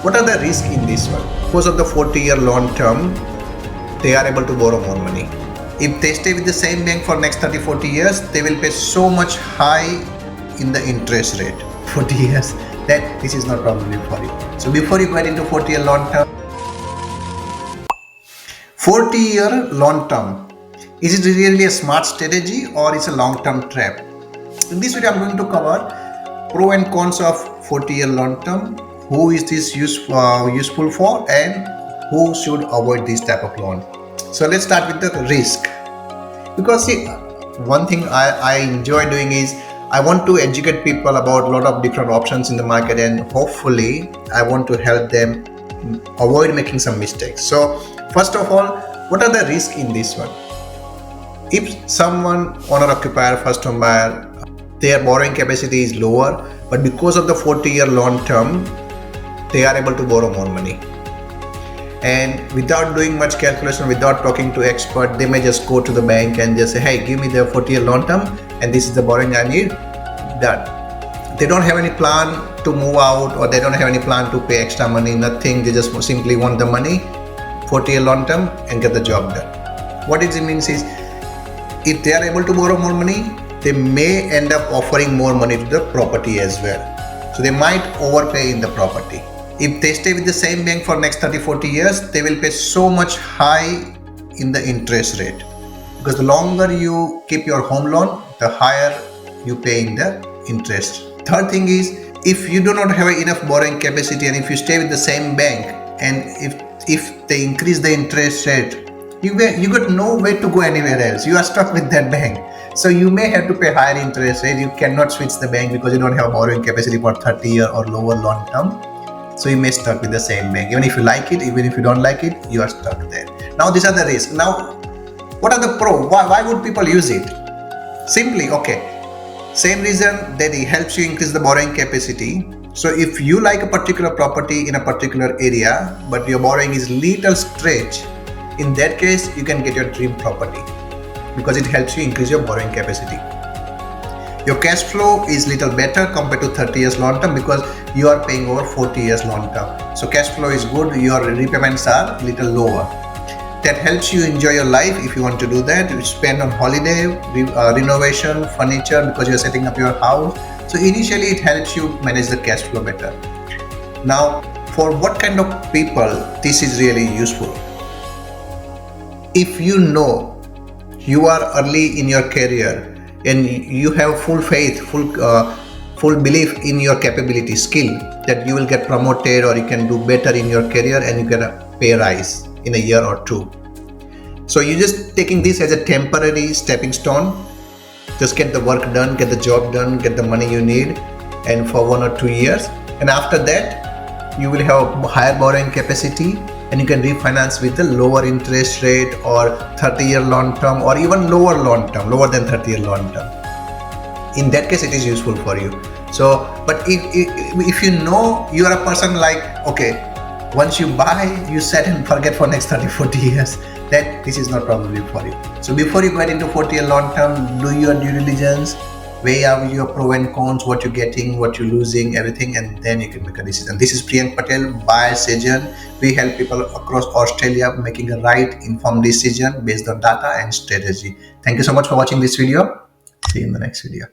What are the risks in this one? Because of the 40-year long term, they are able to borrow more money. If they stay with the same bank for next 30-40 years, they will pay so much high in the interest rate 40 years that this is not probably for you. So before you get into 40-year long term, 40-year long term, is it really a smart strategy or is a long-term trap? In this video, I'm going to cover pro and cons of 40-year long term, who is this useful for, and who should avoid this type of loan. So let's start with the risk. Because see, one thing I enjoy doing is I want to educate people about a lot of different options in the market, and hopefully I want to help them avoid making some mistakes. So first of all, what are the risks in this one? If someone owner occupier, first home buyer, their borrowing capacity is lower, but because of the 40-year long term, they are able to borrow more money. And without doing much calculation, without talking to expert, they may just go to the bank and just say, hey, give me the 40-year long term and this is the borrowing I need. Done. They don't have any plan to move out, or they don't have any plan to pay extra money, nothing. They just simply want the money, 40-year long term, and get the job done. What it means is, if they are able to borrow more money, they may end up offering more money to the property as well. So they might overpay in the property. If they stay with the same bank for next 30-40 years, they will pay so much high in the interest rate. Because the longer you keep your home loan, the higher you pay in the interest. Third thing is, if you do not have enough borrowing capacity, and if you stay with the same bank, and if they increase the interest rate, you got no way to go anywhere else. You are stuck with that bank. So you may have to pay higher interest rate. You cannot switch the bank because you don't have borrowing capacity for 30-year or lower long term. So you may stuck with the same bank. Even if you like it, even if you don't like it, you are stuck there. Now these are the risks. Now, what are the pros? Why would people use it? Simply, okay, same reason that it helps you increase the borrowing capacity. So if you like a particular property in a particular area, but your borrowing is little stretch, in that case, you can get your dream property because it helps you increase your borrowing capacity. Your cash flow is little better compared to 30 years long term because you are paying over 40 years long term. So cash flow is good, your repayments are little lower. That helps you enjoy your life if you want to do that. You spend on holiday, renovation, furniture because you are setting up your house. So initially it helps you manage the cash flow better. Now, for what kind of people this is really useful? If you know you are early in your career and you have full faith, full belief in your capability, skill, that you will get promoted or you can do better in your career and you get a pay rise in a year or two. So you're just taking this as a temporary stepping stone. Just get the work done, get the job done, get the money you need, and for 1 or 2 years. And after that, you will have higher borrowing capacity and you can refinance with the lower interest rate or 30-year long term or even lower long term, lower than 30-year long term. In that case, it is useful for you. So, but if you know you are a person like, okay, once you buy, you set and forget for next 30-40 years, then this is not probably for you. So before you get into 40-year long term, do your due diligence, weigh out your pro and cons, what you're getting, what you're losing, everything, and then you can make a decision. This is Priyank Patel, buyer's agent. We help people across Australia making a right informed decision based on data and strategy. Thank you so much for watching this video. See you in the next video.